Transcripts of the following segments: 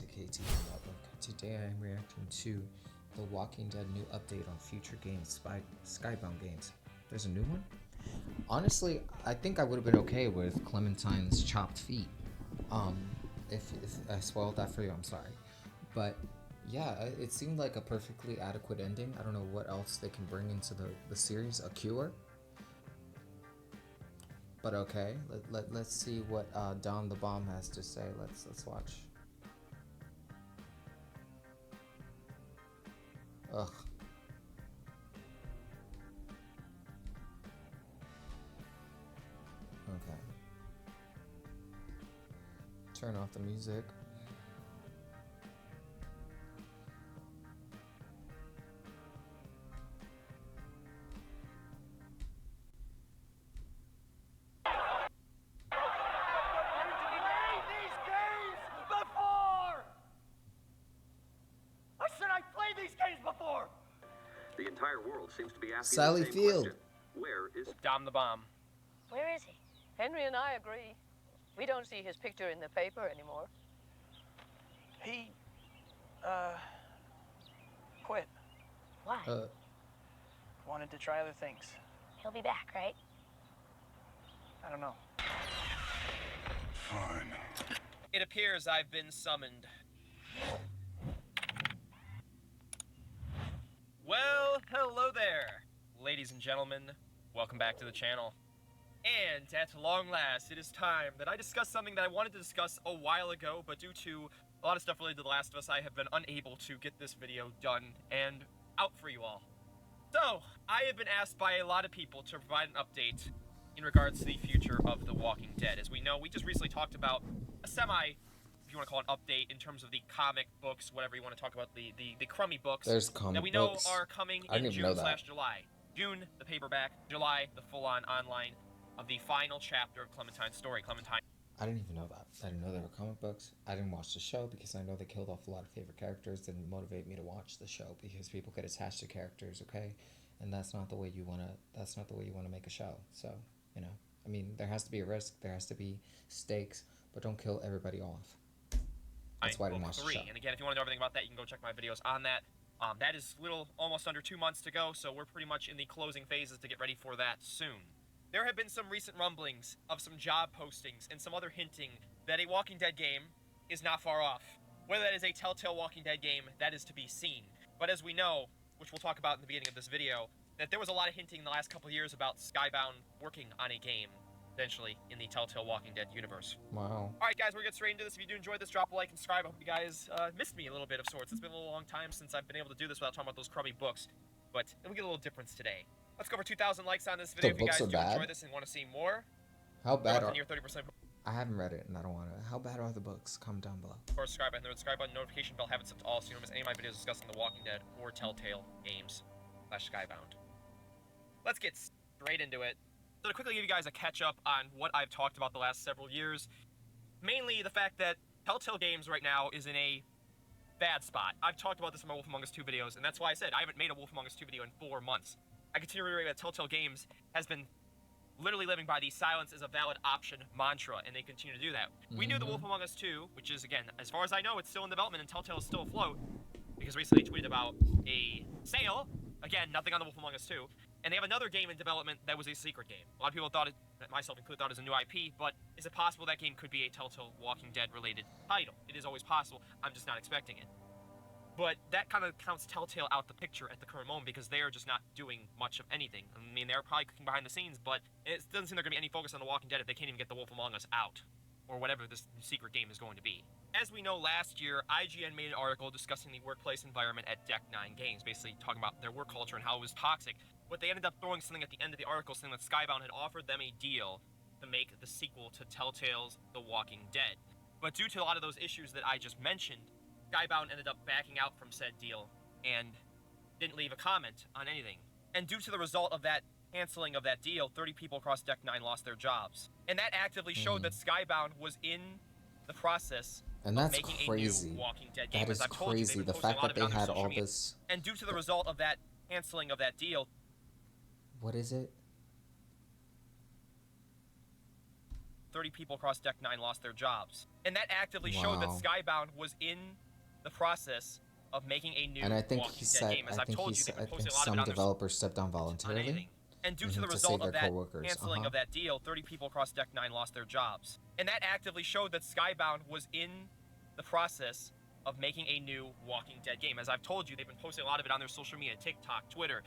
to KT Outlook. Today I am reacting to The Walking Dead new update on future games, Skybound games. There's a new one? Honestly, I think I would have been okay with Clementine's chopped feet. If I spoiled that for you, I'm sorry. But yeah, it seemed like a perfectly adequate ending. I don't know what else they can bring into the series. A cure? But okay, let's see what Don the Bomb has to say. Let's watch. Ugh. Okay. Turn off the music. The entire world seems to be asking Sally the same Field. question. Where is Dom the Bomb? Where is he? Henry and I agree. We don't see his picture in the paper anymore. He, quit. Why? Wanted to try other things. He'll be back, right? I don't know. Fine. It appears I've been summoned. Well, hello there, ladies and gentlemen. Welcome back to the channel. And at long last, it is time that I discuss something that I wanted to discuss a while ago, but due to a lot of stuff related to The Last of Us, I have been unable to get this video done and out for you all. So, I have been asked by a lot of people to provide an update in regards to the future of The Walking Dead. As we know, we just recently talked about a if you want to call it an update in terms of the comic books, whatever you want to talk about, the crummy books. There's comic that we know books. are coming I didn't in even know that. June/July. June, the paperback. July, the full-on online of the final chapter of Clementine's story. Clementine. I didn't even know that. I didn't know there were comic books. I didn't watch the show because I know they killed off a lot of favorite characters. Didn't motivate me to watch the show because people get attached to characters, okay? And that's not the way you wanna. That's not the way you wanna make a show. So I mean, there has to be a risk. There has to be stakes, but don't kill everybody off. That's why I didn't watch the show. And again, if you want to know everything about that, you can go check my videos on that. That is almost under 2 months to go, so we're pretty much in the closing phases to get ready for that soon. There have been some recent rumblings of some job postings and some other hinting that a Walking Dead game is not far off. Whether that is a Telltale Walking Dead game, that is to be seen. But as we know, which we'll talk about in the beginning of this video, that there was a lot of hinting in the last couple of years about Skybound working on a game, eventually, in the Telltale Walking Dead universe. Wow. Alright guys, we're going to get straight into this. If you do enjoy this, drop a like and subscribe. I hope you guys missed me a little bit of sorts. It's been a little long time since I've been able to do this without talking about those crummy books. But it'll get a little difference today. Let's go for 2,000 likes on this video if you guys do enjoy this and want to see more. How bad are... Near 30%. I haven't read it and I don't want to. How bad are the books? Comment down below. Or subscribe button, the subscribe button, notification bell, have it set to all so you don't miss any of my videos discussing The Walking Dead or Telltale games / Skybound. Let's get straight into it. So to quickly give you guys a catch up on what I've talked about the last several years, mainly the fact that Telltale Games right now is in a bad spot. I've talked about this in my Wolf Among Us 2 videos, and that's why I said I haven't made a Wolf Among Us 2 video in 4 months. I continue to reiterate that Telltale Games has been literally living by the silence is a valid option mantra, and they continue to do that. We knew the Wolf Among Us 2, which is, again, as far as I know, it's still in development and Telltale is still afloat, because recently they tweeted about a sale. Again, nothing on the Wolf Among Us 2. And they have another game in development that was a secret game. A lot of people thought it, myself included, thought it was a new IP, but is it possible that game could be a Telltale Walking Dead related title? It is always possible. I'm just not expecting it. But that kind of counts Telltale out the picture at the current moment because they are just not doing much of anything. I mean, they're probably cooking behind the scenes, but it doesn't seem there's going to be any focus on The Walking Dead if they can't even get The Wolf Among Us out, or whatever this secret game is going to be. As we know, last year, IGN made an article discussing the workplace environment at Deck 9 Games, basically talking about their work culture and how it was toxic. But they ended up throwing something at the end of the article saying that Skybound had offered them a deal to make the sequel to Telltale's The Walking Dead. But due to a lot of those issues that I just mentioned, Skybound ended up backing out from said deal and didn't leave a comment on anything. And due to the result of that canceling of that deal, 30 people across Deck 9 lost their jobs. And that actively showed that Skybound was in the process and that's of making crazy. a new Walking Dead game. That is As I've told you, crazy. they've been The posting fact a lot that of it they on their had social all media. this... And due to the result of that canceling of that deal... What is it? 30 people across Deck 9 lost their jobs. And that actively showed that Wow. Skybound was in the process of making a new And I think Walking he Dead said, game. As I I've think told he you, they've said, I been think posting a lot of some it on their developers stepped down on voluntarily anything. And due to the to result save their of that coworkers. canceling of that deal, 30 people across Deck 9 lost their jobs. And that actively showed that Skybound was in the process of making a new Walking Dead game. As I've told you, they've been posting a lot of it on their social media, TikTok, Twitter.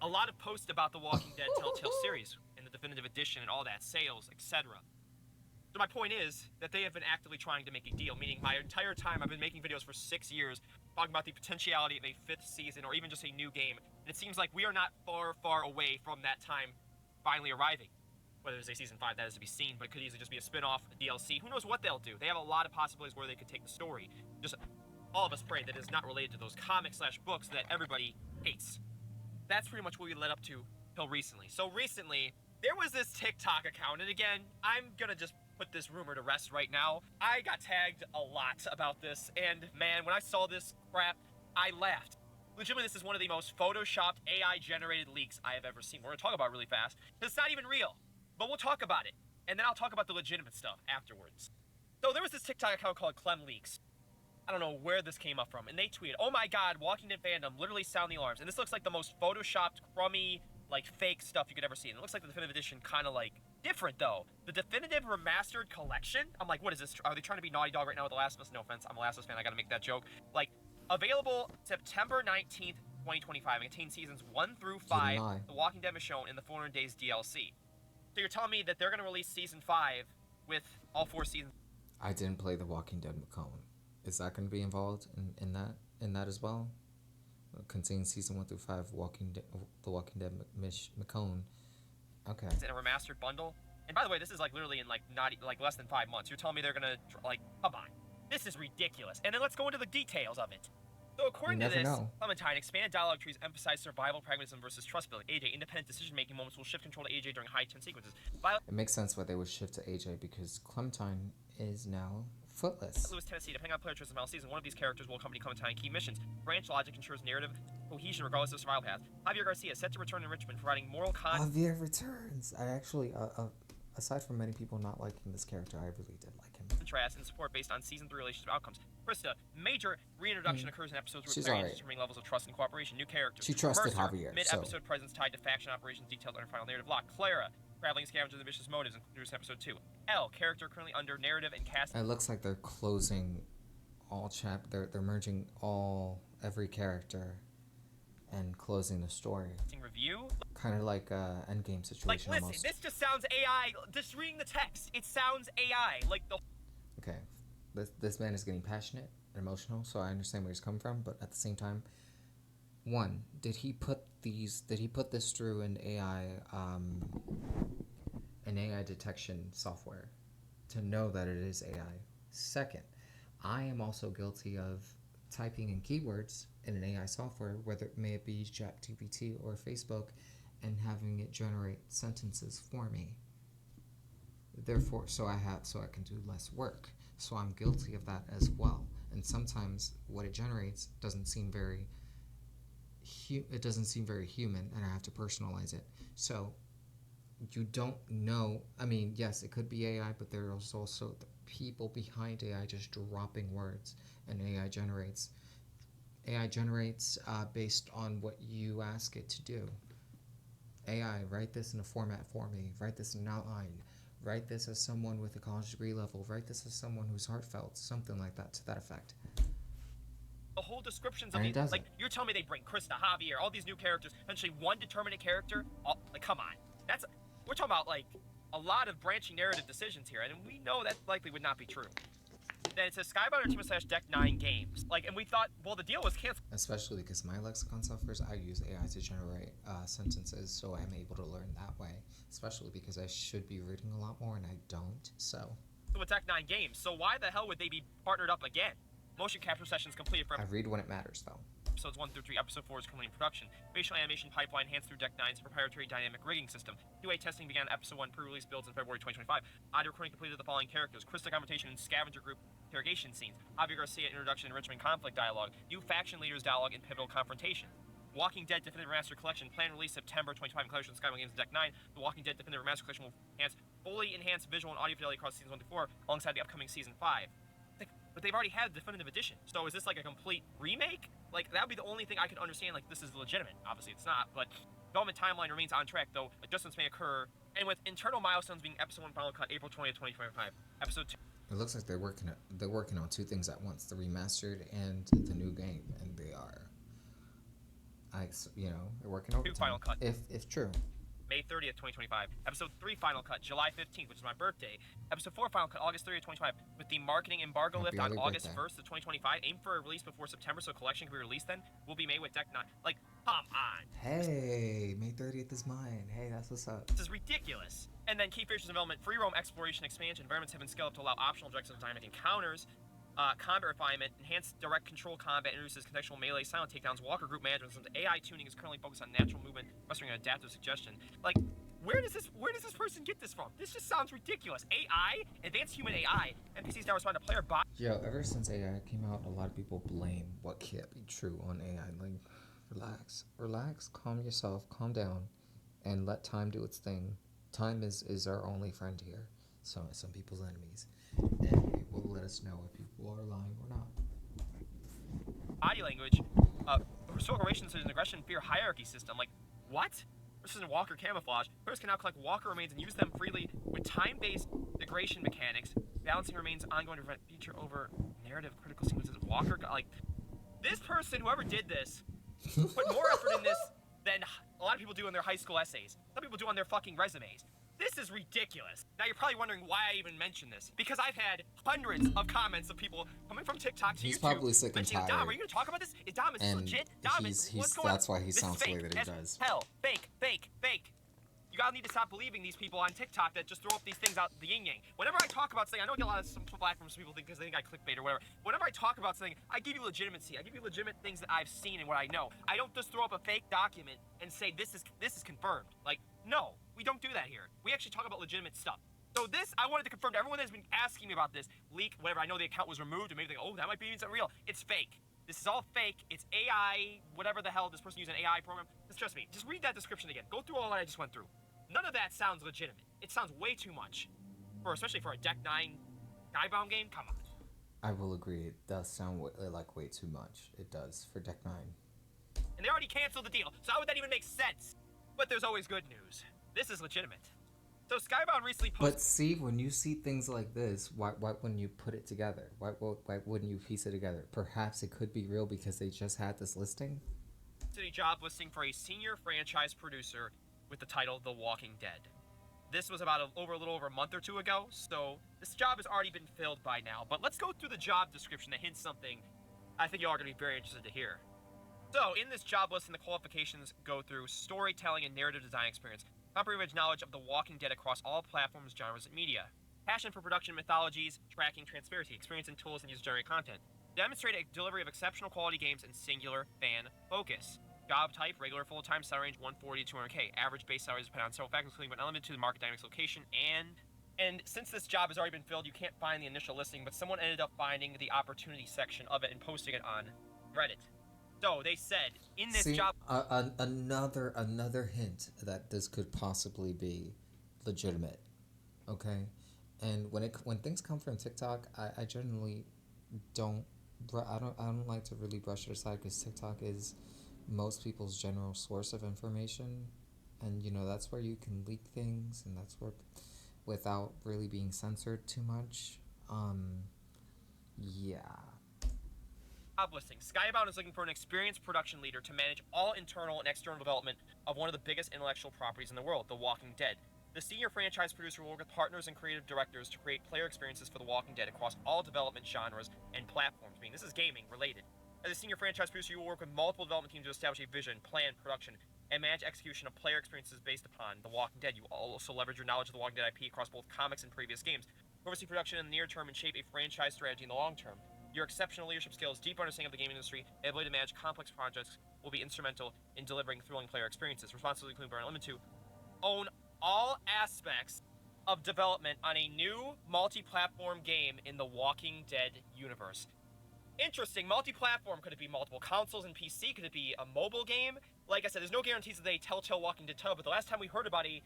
A lot of posts about the Walking Dead Telltale series and the definitive edition and all that, sales, etc. So my point is that they have been actively trying to make a deal, meaning my entire time I've been making videos for 6 years talking about the potentiality of a 5th season or even just a new game. And it seems like we are not far, far away from that time finally arriving. Whether there's a season 5, that is to be seen, but it could easily just be a spin-off, a DLC. Who knows what they'll do? They have a lot of possibilities where they could take the story. Just all of us pray that it is not related to those comics/books that everybody hates. That's pretty much what we led up to till recently. So recently, there was this TikTok account, and again, I'm gonna just put this rumor to rest right now. I got tagged a lot about this, and man, when I saw this crap, I laughed. Legitimately, this is one of the most photoshopped AI-generated leaks I have ever seen. We're gonna talk about it really fast, because it's not even real. But we'll talk about it, and then I'll talk about the legitimate stuff afterwards. So there was this TikTok account called Clem Leaks. I don't know where this came up from, and they tweeted, "Oh my god, Walking Dead fandom, literally sound the alarms." And this looks like the most photoshopped, crummy, like fake stuff you could ever see. And it looks like the definitive edition kind of like different though. The definitive remastered collection. I'm like, what is this? Are they trying to be Naughty Dog right now with The Last of Us? No offense, I'm a Last of Us fan. I gotta make that joke. Like, available September 19th, 2025, and contains seasons 1 through 5. lie. The Walking Dead Michonne in the 400 Days DLC. So you're telling me that they're gonna release season 5 with all 4 seasons? I didn't play The Walking Dead McCone. Is that going to be involved in that as well? Contains season 1 through 5 The Walking Dead McCone. Okay. In a remastered bundle. And by the way, this is like literally in like not like less than 5 months. You're telling me they're gonna like, come on, this is ridiculous. And then let's go into the details of it. So according to You never this, know. Clementine, expanded dialogue trees emphasize survival, pragmatism versus trust building. AJ, independent decision-making moments will shift control to AJ during high-tense sequences. It makes sense why they would shift to AJ because Clementine is now footless. Louis, Tennessee, depending on player choice and season, one of these characters will accompany Clementine in key missions. Branch logic ensures narrative cohesion regardless of survival path. Javier Garcia, set to return in Richmond, providing moral Javier returns. I actually, aside from many people not liking this character, I really did like him. contrast and support based on season 3 relationship outcomes. Krista, major reintroduction occurs in episodes She's requiring alright. determining levels of trust and cooperation. New characters. She trusted Mercer, Javier, mid-episode presence tied to faction operations detailed in her final narrative lock. Clara, traveling scavenger with vicious motives, introduced in episode 2. L, character currently under narrative and casting. It looks like they're closing all they're merging every character and closing the story. Review. Kind of like a endgame situation Like, listen, almost. this just sounds AI. Just reading the text, it sounds AI. Like the. Okay, this man is getting passionate and emotional, so I understand where he's coming from. But at the same time, one, did he put this through an AI detection software to know that it is AI? Second, I am also guilty of typing in keywords in an AI software, whether it may be ChatGPT or Facebook, and having it generate sentences for me. Therefore, so I can do less work. So I'm guilty of that as well. And sometimes what it generates doesn't seem very human, and I have to personalize it. So you don't know. I mean, yes, it could be AI, but there's also the people behind AI just dropping words, and AI generates based on what you ask it to do. AI, write this in a format for me. Write this in an outline. Write this as someone with a college degree level. Write this as someone who's heartfelt. Something like that, to that effect. The whole descriptions of And it these, doesn't. like, you're telling me they bring Krista, Javier, all these new characters, essentially one determinate character. Like, come on, we're talking about like a lot of branching narrative decisions here, and we know that likely would not be true. Then it says Skybound Entertainment / Deck 9 Games. Like, and we thought, well, the deal was canceled. Especially because my lexicon softwares, I use AI to generate sentences, so I'm able to learn that way. Especially because I should be reading a lot more, and I don't, so. With Deck 9 Games, so why the hell would they be partnered up again? Motion capture sessions completed for I read when it matters, though. episodes 1 through 3. Episode 4 is currently in production. Facial animation pipeline enhanced through Deck 9's proprietary dynamic rigging system. QA testing began episode 1 pre-release builds in February 2025. Audio recording completed of the following characters: Krista conversation and scavenger group interrogation scenes. Javier Garcia introduction and Richmond conflict dialogue. New faction leaders dialogue and pivotal confrontation. Walking Dead Definitive Remastered Collection, planned release September 2025 collection of Skybound Games and Deck 9. The Walking Dead Definitive Remastered Collection will fully enhance visual and audio fidelity across seasons 1 through 4, alongside the upcoming season 5. But they've already had the definitive edition, so is this like a complete remake? Like, that would be the only thing I could understand, like, this is legitimate. Obviously it's not, but development timeline remains on track, though adjustments may occur, and with internal milestones being Episode 1 Final Cut April 20th, 2025, Episode 2... It looks like they're working on two things at once: the remastered and the new game, and they are, they're working overtime. Final Cut. If true. May 30th, 2025. Episode 3 Final Cut, July 15th, which is my birthday. Episode 4 Final Cut, August 30th, 2025. With the marketing embargo lift on August 1st of 2025, aim for a release before September so collection can be released then. Will be made with Deck 9. Like, come on. Hey, May 30th is mine. Hey, that's what's up. This is ridiculous. And then key features of development: free roam exploration expansion. Environments have been scaled up to allow optional direct dynamic encounters. Combat refinement, enhanced direct control combat, introduces contextual melee, silent takedowns, walker group management systems. AI tuning is currently focused on natural movement, fostering an adaptive suggestion. Like, where does this person get this from? This just sounds ridiculous. AI, advanced human AI, NPCs now respond to player bot. Yo, ever since AI came out, a lot of people blame what can't be true on AI. Like, relax, calm yourself, calm down, and let time do its thing. Time is our only friend here. So some people's enemies, and it will let us know if people are lying or not. Body language, historical rations is an aggression fear hierarchy system. Like, what? This isn't walker camouflage. Players can now collect walker remains and use them freely with time-based degradation mechanics. Balancing remains ongoing to prevent feature over narrative critical sequences of walker. Like, this person, whoever did this, put more effort in this than a lot of people do in their high school essays. Some people do on their fucking resumes. This is ridiculous. Now you're probably wondering why I even mentioned this. Because I've had hundreds of comments of people coming from TikTok to He's YouTube. Probably sick and tired. Dom, are you gonna talk about this? Is this legit? Dom, what's going on? That's why he This sounds is the way fake. that he does. Hell, fake. You gotta need to stop believing these people on TikTok that just throw up these things out the yin yang. Whenever I talk about something, I know I get a lot of some flack from some people because they think I clickbait or whatever. Whenever I talk about something, I give you legitimacy. I give you legitimate things that I've seen and what I know. I don't just throw up a fake document and say this is confirmed. Like, no, we don't do that here. We actually talk about legitimate stuff. So this, I wanted to confirm to everyone that's been asking me about this leak, whatever. I know the account was removed, and maybe they go, oh, that might be even real. It's fake. This is all fake. It's AI, whatever the hell this person used an AI program. Just trust me. Just read that description again. Go through all that I just went through. None of that sounds legitimate. It sounds way too much, especially for a Deck 9 Skybound game. Come on. I will agree. It does sound like way too much. It does for Deck 9. And they already canceled the deal, so how would that even make sense? But there's always good news. This is legitimate. So Skybound recently posted... But see, when you see things like this, why wouldn't you put it together? Why wouldn't you piece it together? Perhaps it could be real because they just had this listing? ...a job listing for a senior franchise producer with the title The Walking Dead. This was about a little over a month or two ago, so this job has already been filled by now. But let's go through the job description that hints something I think you all are going to be very interested to hear. So, in this job listing, the qualifications go through storytelling and narrative design experience, comprehensive knowledge of The Walking Dead across all platforms, genres, and media, passion for production methodologies, tracking, transparency, experience in tools, and user-generated content, demonstrate a delivery of exceptional quality games and singular fan focus. Job type, regular full-time, salary range 140 to 200K. Average base salaries depend on several factors, including but not limited to the market dynamics, location, and since this job has already been filled, you can't find the initial listing, but someone ended up finding the opportunity section of it and posting it on Reddit. So they said in this job, another hint that this could possibly be legitimate. Okay, and when things come from TikTok, I generally don't like to really brush it aside because TikTok is most people's general source of information, and that's where you can leak things, and that's where without really being censored too much. Yeah. Job listing. Skybound is looking for an experienced production leader to manage all internal and external development of one of the biggest intellectual properties in the world, The Walking Dead. The senior franchise producer will work with partners and creative directors to create player experiences for The Walking Dead across all development genres and platforms. This is gaming related. As a senior franchise producer, you will work with multiple development teams to establish a vision, plan, production, and manage execution of player experiences based upon The Walking Dead. You will also leverage your knowledge of The Walking Dead IP across both comics and previous games, oversee production in the near term, and shape a franchise strategy in the long term. Your exceptional leadership skills, deep understanding of the gaming industry, and ability to manage complex projects will be instrumental in delivering thrilling player experiences. Responsibility including but not limited to own all aspects of development on a new multi-platform game in the Walking Dead universe. Interesting. Multi-platform. Could it be multiple consoles and PC? Could it be a mobile game? Like I said, there's no guarantees that they Telltale Walking Dead title, but the last time we heard about a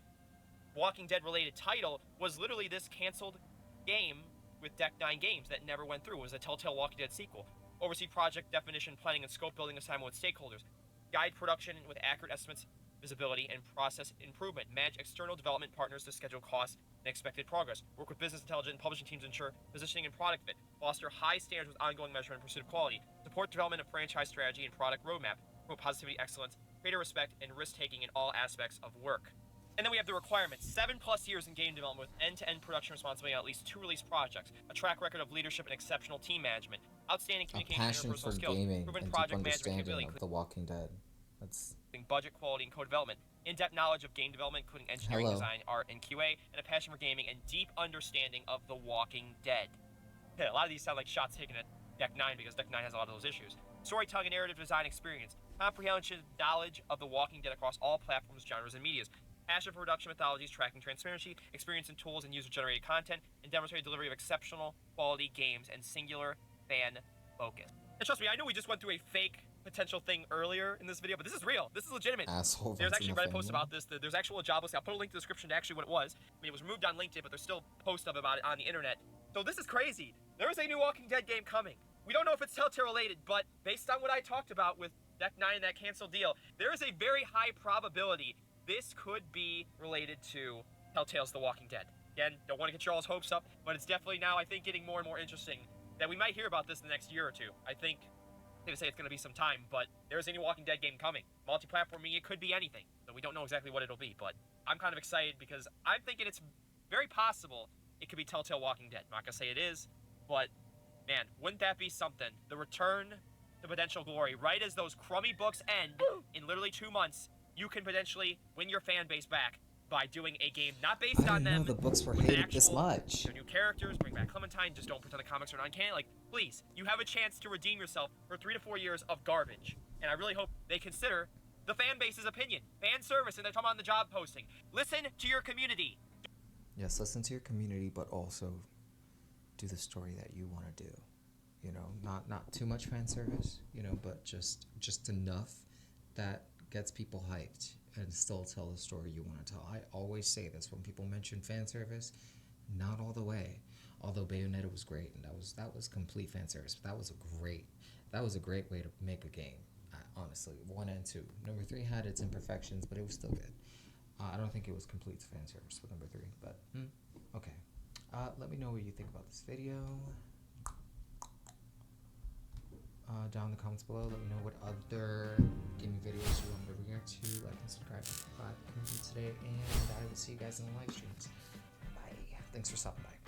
Walking Dead related title was literally this canceled game with Deck 9 Games that never went through. It was a Telltale Walking Dead sequel. Oversee project definition, planning, and scope building assignment with stakeholders. Guide production with accurate estimates, visibility, and process improvement. Manage external development partners to schedule costs and expected progress. Work with business intelligence and publishing teams to ensure positioning and product fit. Foster high standards with ongoing measurement and pursuit of quality. Support development of franchise strategy and product roadmap. Promote positivity, excellence, creator respect, and risk-taking in all aspects of work. And then we have the requirements. 7+ years in game development with end-to-end production responsibility on at least 2 release projects. A track record of leadership and exceptional team management. Outstanding A communication and passion for interpersonal skills. gaming Proven and deep project management understanding capability, of The Walking Dead. That's including budget, quality, and co-development. In-depth knowledge of game development, including engineering, Hello. design, art, and QA. And a passion for gaming and deep understanding of The Walking Dead. Yeah, a lot of these sound like shots taken at Deck 9 because Deck 9 has a lot of those issues. Storytelling and narrative design experience. Comprehensive knowledge of The Walking Dead across all platforms, genres, and medias. Passion for production methodologies, tracking transparency, experience in tools and user-generated content, and demonstrated delivery of exceptional quality games and singular fan focus. And trust me, I know we just went through a fake potential thing earlier in this video, but this is real. This is legitimate. asshole. There's that's actually enough Reddit posts anymore. about this. There's actual job listing. I'll put a link to the description to actually what it was. I mean, it was removed on LinkedIn, but there's still posts of about it on the internet. So this is crazy. There is a new Walking Dead game coming. We don't know if it's Telltale related, but based on what I talked about with Deck 9 and that canceled deal, there is a very high probability this could be related to Telltale's The Walking Dead. Again, don't want to get your all's hopes up, but it's definitely now, I think, getting more and more interesting that we might hear about this in the next year or two. I think, I'm going to say it's going to be some time, but there's a new Walking Dead game coming. Multi-platform, meaning it could be anything, so we don't know exactly what it'll be, but I'm kind of excited because I'm thinking it's very possible it could be Telltale Walking Dead. I'm not going to say it is, but man, wouldn't that be something? The return to potential glory, right as those crummy books end in literally 2 months, you can potentially win your fan base back by doing a game not based I on didn't know them. the books were with hated actual, this much. New characters, bring back Clementine, just don't pretend the comics are non-canon. Like, please, you have a chance to redeem yourself for 3 to 4 years of garbage. And I really hope they consider the fan base's opinion. Fan service, and they're talking about on the job posting. Listen to your community. Yes, listen to your community, but also do the story that you want to do. You know, not too much fan service, you know, but just enough that gets people hyped and still tell the story you want to tell. I always say this when people mention fan service, not all the way. Although Bayonetta was great and that was complete fan service, but that was a great way to make a game. Honestly, 1 and 2. Number 3 had its imperfections, but it was still good. I don't think it was complete fan service with number 3, but okay. Let me know what you think about this video. Down in the comments below, let me know what other gaming videos you want me to react to. Like and subscribe to today, and I will see you guys in the live streams. Bye. Thanks for stopping by.